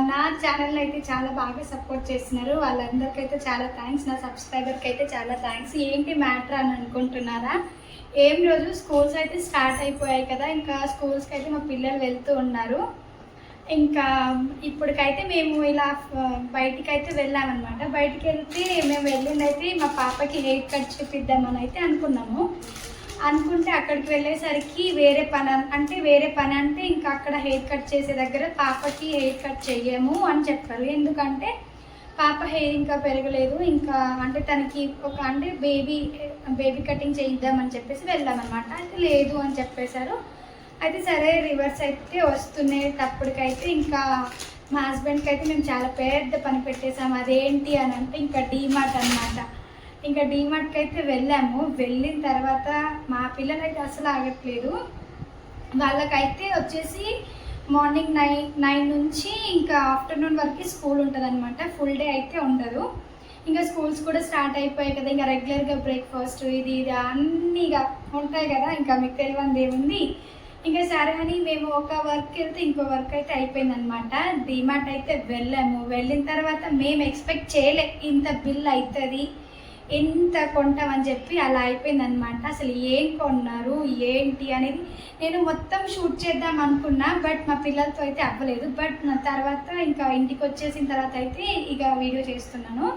నా ఛానల్ని అయితే చాలా బాగా సపోర్ట్ చేస్తున్నారు. వాళ్ళందరికైతే చాలా థ్యాంక్స్. నా సబ్స్క్రైబర్కి అయితే చాలా థ్యాంక్స్. ఏంటి మ్యాటర్ అని అనుకుంటున్నారా? ఏం రోజు స్కూల్స్ అయితే స్టార్ట్ అయిపోయాయి కదా, ఇంకా స్కూల్స్కి అయితే మా పిల్లలు వెళ్తూ ఉన్నారు. ఇంకా ఇప్పటికైతే మేము ఇలా బయటికి అయితే వెళ్ళామన్నమాట. బయటికి వెళ్తే మేము వెళ్ళిందైతే మా పాపకి హెయిర్ కట్ చేపిద్దామని అయితే అనుకుంటే అక్కడికి వెళ్ళేసరికి వేరే పని అంటే ఇంకా అక్కడ హెయిర్ కట్ చేసే దగ్గర పాపకి హెయిర్ కట్ చెయ్యము అని చెప్పారు. ఎందుకంటే పాప హెయిర్ ఇంకా పెరగలేదు, ఇంకా అంటే తనకి బేబీ కటింగ్ చేయిద్దామని చెప్పేసి వెళ్ళామన్నమాట. అయితే లేదు అని చెప్పేశారు. అయితే సరే రివర్స్ అయితే వస్తున్నప్పటికైతే ఇంకా మా హస్బెండ్కి అయితే మేము చాలా పెద్ద పని పెట్టేసాము. అదేంటి అని అంటే ఇంకా డీమార్ట్ అనమాట. ఇంకా డీమార్ట్కి అయితే వెళ్ళాము. వెళ్ళిన తర్వాత మా పిల్లలు అయితే అసలు ఆగట్లేదు. వాళ్ళకైతే వచ్చేసి మార్నింగ్ 9 నుంచి ఇంకా ఆఫ్టర్నూన్ వరకు స్కూల్ ఉంటుంది అనమాట. ఫుల్ డే అయితే ఉండదు. ఇంకా స్కూల్స్ కూడా స్టార్ట్ అయిపోయాయి కదా, ఇంకా రెగ్యులర్గా బ్రేక్ఫాస్ట్ ఇది అన్నీగా ఉంటాయి కదా, ఇంకా మీకు తెలియనిది ఏముంది. ఇంకా సరే అని మేము ఒక వర్క్ వెళ్తే ఇంకో వర్క్ అయితే అయిపోయిందనమాట. డీమార్ట్ అయితే వెళ్ళాము. వెళ్ళిన తర్వాత మేము ఎక్స్పెక్ట్ చేయలే ఇంత బిల్ అవుతుంది, ఎంత కొంటామని చెప్పి అలా అయిపోయిందనమాట. అసలు ఏం కొన్నారు ఏంటి అనేది నేను మొత్తం షూట్ చేద్దాం అనుకున్నా, బట్ మా పిల్లలతో అయితే అవ్వలేదు. బట్ నా తర్వాత ఇంకా ఇంటికి వచ్చేసిన తర్వాత అయితే ఇక వీడియో చేస్తున్నాను.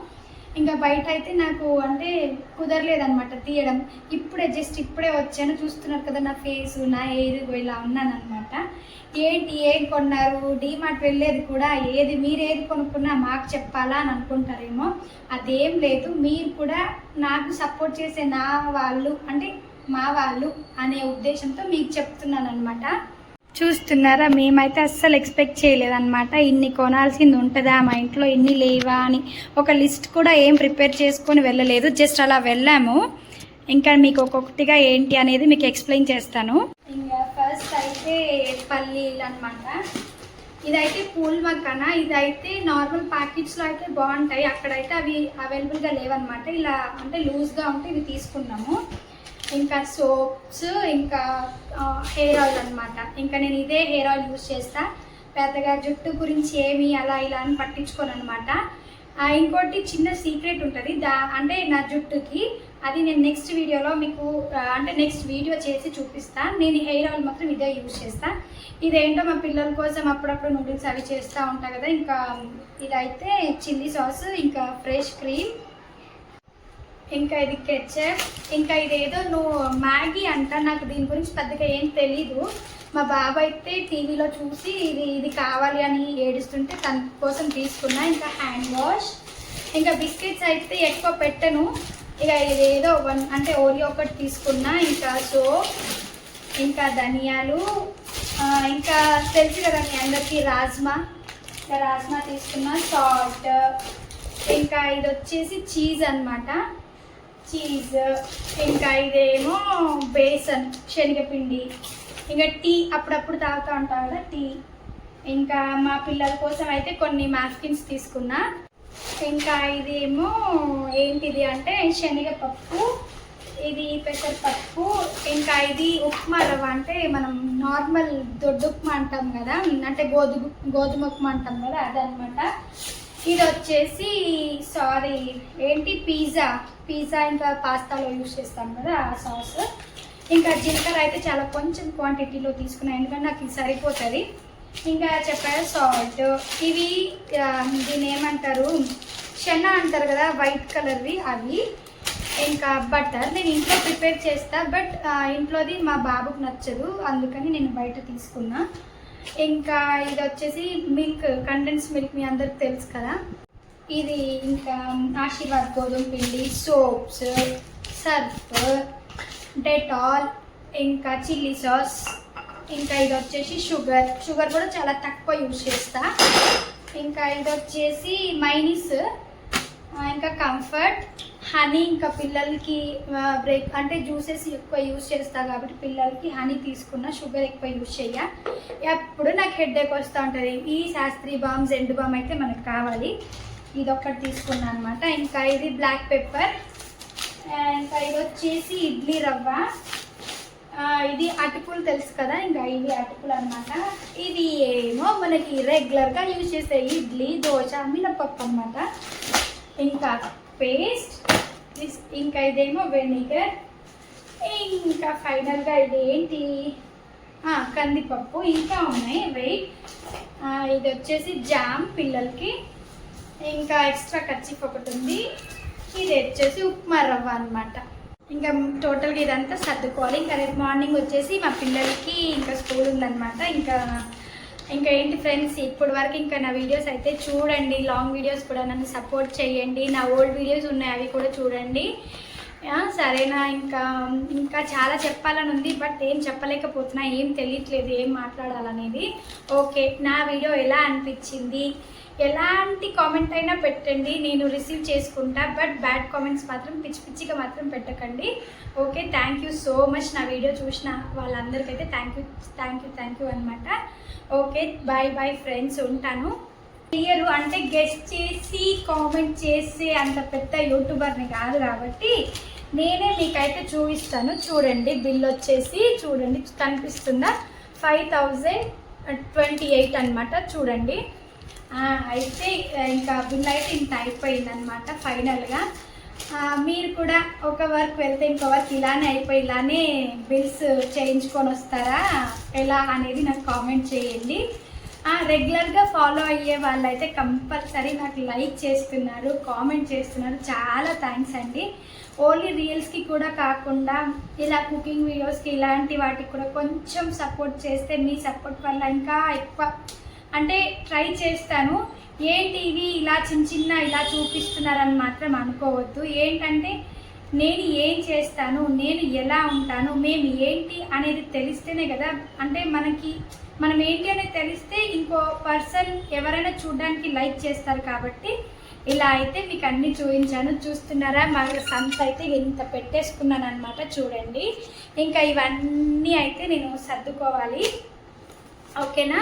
ఇంకా బయట అయితే నాకు అంటే కుదరలేదనమాట తీయడం. ఇప్పుడే వచ్చాను. చూస్తున్నారు కదా నా ఫేస్, నా హెయిర్ ఇలా ఉన్నాను అనమాట. ఏం కొన్నారు? డీమార్ట్ వెళ్ళేది కూడా మీరు ఏది కొనుక్కున్నా మాకు చెప్పాలా అని అనుకుంటారేమో. అదేం లేదు, మీరు కూడా నాకు సపోర్ట్ చేసే మా వాళ్ళు అనే ఉద్దేశంతో మీకు చెప్తున్నాను అనమాట. చూస్తున్నారా, మేమైతే అస్సలు ఎక్స్పెక్ట్ చేయలేదన్నమాట. ఇన్ని కొనాల్సింది ఉంటుందా, మా ఇంట్లో ఇన్ని లేవా అని ఒక లిస్ట్ కూడా ఏం ప్రిపేర్ చేసుకొని వెళ్ళలేదు. జస్ట్ అలా వెళ్ళాము. ఇంకా మీకు ఒక్కొక్కటిగా ఏంటి అనేది మీకు ఎక్స్ప్లెయిన్ చేస్తాను. ఇంకా ఫస్ట్ అయితే పల్లీలు అనమాట. ఇదైతే పూల్ మక్కన. ఇదైతే నార్మల్ ప్యాకెట్స్లో అయితే బాగుంటాయి, అక్కడైతే అవి అవైలబుల్గా లేవన్నమాట. ఇలా అంటే లూజ్గా ఉంటే ఇవి తీసుకున్నాము. ఇంకా సోప్స్, ఇంకా హెయిర్ ఆయిల్ అనమాట. ఇంకా నేను ఇదే హెయిర్ ఆయిల్ యూజ్ చేస్తా. పెద్దగా జుట్టు గురించి ఏమి అలా ఇలా అని పట్టించుకోను అనమాట. ఇంకోటి చిన్న సీక్రెట్ ఉంటుంది అంటే నా జుట్టుకి, అది నేను నెక్స్ట్ వీడియోలో మీకు నెక్స్ట్ వీడియో చేసి చూపిస్తాను. నేను హెయిర్ ఆయిల్ మాత్రం ఇదే యూజ్ చేస్తా. ఇదేంటో మా పిల్లల కోసం అప్పుడప్పుడు నూడిల్స్ అవి చేస్తూ ఉంటా కదా. ఇంకా ఇదైతే చిల్లీ సాస్, ఇంకా ఫ్రెష్ క్రీమ్, ఇంకా ఇది కెచప్, ఇంకా ఇదేదో మ్యాగీ అంట. నాకు దీని గురించి పెద్దగా ఏం తెలీదు. మా బాబు అయితే టీవీలో చూసి ఇది కావాలి అని ఏడుస్తుంటే తన కోసం తీసుకున్నా. ఇంకా హ్యాండ్ వాష్, ఇంకా బిస్కెట్స్ అయితే ఎక్కువ పెట్టను. ఇక ఇదేదో ఓరియో ఒకటి తీసుకున్నా. ఇంకా సోప్, ఇంకా ధనియాలు, ఇంకా తెలుసు కదా మీ అందరికీ రాజ్మా తీసుకున్నా. సాల్ట్, ఇంకా ఇది వచ్చేసి చీజ్ అనమాట. చీజ్, ఇంకా ఇదేమో బేసన్ శనగపిండి, ఇంకా టీ అప్పుడప్పుడు తాగుతూ ఉంటాం కదా టీ. ఇంకా మా పిల్లల కోసం అయితే కొన్ని మ్యాఫిన్స్ తీసుకున్నా. ఇంకా ఇదేమో ఏంటిది అంటే శనగపప్పు, ఇది పెసరపప్పు, ఇంకా ఇది ఉప్మా రవ్వ. అంటే మనం నార్మల్ దొడ్డు ఉప్మా అంటాం కదా, అంటే గోధుమ ఉప్మా అంటాం కదా, అదనమాట. ఇది వచ్చేసి పిజ్జా ఇంకా పాస్తాలో యూజ్ చేస్తాం కదా ఆ సాస్. ఇంకా జీలకర్ర అయితే చాలా కొంచెం క్వాంటిటీలో తీసుకున్నాను, ఎందుకంటే నాకు ఇది సరిపోతుంది. ఇంకా చెప్పారు సాల్ట్. ఇవి దీన్ని ఏమంటారు, చెన్నా అంటారు కదా వైట్ కలర్వి, అవి. ఇంకా బటర్ నేను ఇంట్లో ప్రిపేర్ చేస్తా, బట్ ఇంట్లోది మా బాబుకు నచ్చదు, అందుకని నేను బయట తీసుకున్నా. ఇంకా ఇది వచ్చేసి మిల్క్, కండెన్స్ మిల్క్, మీ అందరికి తెలుసు కదా ఇది. ఇంకా ఆశీర్వాద్ గోధుమ పిండి, సోప్స్, సర్ఫ్, డెటాల్, ఇంకా చిల్లీ సాస్, ఇంకా ఇది వచ్చేసి షుగర్ కూడా చాలా తక్కువ యూజ్ చేస్తా. ఇంకా ఇది వచ్చేసి మైనీస్, ఇంకా కంఫర్ట్, హనీ. ఇంకా పిల్లలకి జ్యూసెస్ ఎక్కువ యూజ్ చేస్తా కాబట్టి పిల్లలకి హనీ తీసుకున్న, షుగర్ ఎక్కువ యూజ్ చెయ్య. ఎప్పుడు నాకు హెడ్ఏక్ వస్తూ ఉంటుంది. ఈ శాస్త్రీ బామ్, జెండు బామ్ అయితే మనకు కావాలి. ఇది ఒక్కటి తీసుకున్నా అనమాట. ఇంకా ఇది బ్లాక్ పెప్పర్, ఇంకా ఇది వచ్చేసి ఇడ్లీ రవ్వ, ఇది అటుకులు తెలుసు కదా, ఇంకా ఇవి అటుకులు అనమాట. ఇది ఏమో మనకి రెగ్యులర్గా యూజ్ చేసే ఇడ్లీ, దోశ, మినపప్పు అనమాట. ఇంకా పేస్ట్, ఇంకా ఇదేమో వెనిగర్, ఇంకా ఫైనల్గా ఇది ఏంటి కందిపప్పు. ఇంకా ఉన్నాయి వెయిట్. ఇది వచ్చేసి జామ్ పిల్లలకి. ఇంకా ఎక్స్ట్రా కర్చీఫ్ ఒకటి ఉంది. ఇది వచ్చేసి ఉప్మా రవ్వ అనమాట. ఇంకా టోటల్గా ఇదంతా సర్దుకోవాలి. ఇంకా రేపు మార్నింగ్ వచ్చేసి మా పిల్లలకి ఇంకా స్కూల్ ఉందన్నమాట. ఇంకా ఏంటి ఫ్రెండ్స్, ఇప్పటి వరకు ఇంకా నా వీడియోస్ అయితే చూడండి, లాంగ్ వీడియోస్ కూడా నన్ను సపోర్ట్ చేయండి. నా ఓల్డ్ వీడియోస్ ఉన్నాయి, అవి కూడా చూడండి సరేనా. ఇంకా చాలా చెప్పాలని ఉంది, బట్ ఏం చెప్పలేకపోతున్నా, ఏం తెలియట్లేదు ఏం మాట్లాడాలనేది. ఓకే, నా వీడియో ఎలా అనిపించింది, ఎలాంటి కామెంట్ అయినా పెట్టండి, నేను రిసీవ్ చేసుకుంటా. బట్ బ్యాడ్ కామెంట్స్ మాత్రం పిచ్చిగా మాత్రం పెట్టకండి. Okay, thank you so much. నా వీడియో చూసిన వాళ్ళందరికైతే థ్యాంక్ యూ అనమాట. ఓకే, బాయ్ ఫ్రెండ్స్, ఉంటాను. క్లియర్ అంటే గెస్ట్ చేసి కామెంట్ చేసి అంత పెద్ద యూట్యూబర్ని కాదు కాబట్టి నేనే మీకైతే చూపిస్తాను. చూడండి, బిల్ వచ్చేసి చూడండి, కనిపిస్తుందా, 5028 అనమాట. చూడండి, అయితే ఇంకా బిల్ అయితే ఇంత అయిపోయిందనమాట ఫైనల్గా. మీరు కూడా ఒక వర్క్ వెళ్తే ఇంకో వర్క్ ఇలానే అయిపోయి ఇలానే బిల్స్ చేయించుకొని వస్తారా ఎలా అనేది నాకు కామెంట్ చేయండి. రెగ్యులర్గా ఫాలో అయ్యే వాళ్ళైతే కంపల్సరీ నాకు లైక్ చేస్తున్నారు, కామెంట్ చేస్తున్నారు, చాలా థ్యాంక్స్ అండి. ఓన్లీ రీల్స్కి కూడా కాకుండా ఇలా కుకింగ్ వీడియోస్కి ఇలాంటి వాటికి కూడా కొంచెం సపోర్ట్ చేస్తే, మీ సపోర్ట్ వల్ల ఇంకా ఎక్కువ అంటే ట్రై చేస్తాను. ఏంటి ఇవి ఇలా చిన్న ఇలా చూపిస్తున్నారని మాత్రం అనుకోవద్దు. ఏంటంటే నేను ఏం చేస్తాను, నేను ఎలా ఉంటాను, మేము ఏంటి అనేది తెలిస్తేనే కదా, అంటే మనం ఏంటి అనేది తెలిస్తే ఇంకో పర్సన్ ఎవరైనా చూడడానికి లైక్ చేస్తారు. కాబట్టి ఇలా అయితే మీకు అన్నీ చూపించాను. చూస్తున్నారా, మా సంత అయితే ఇంత పెట్టేసుకున్నాను అనమాట. చూడండి, ఇంకా ఇవన్నీ అయితే నేను సర్దుకోవాలి. ఓకేనా.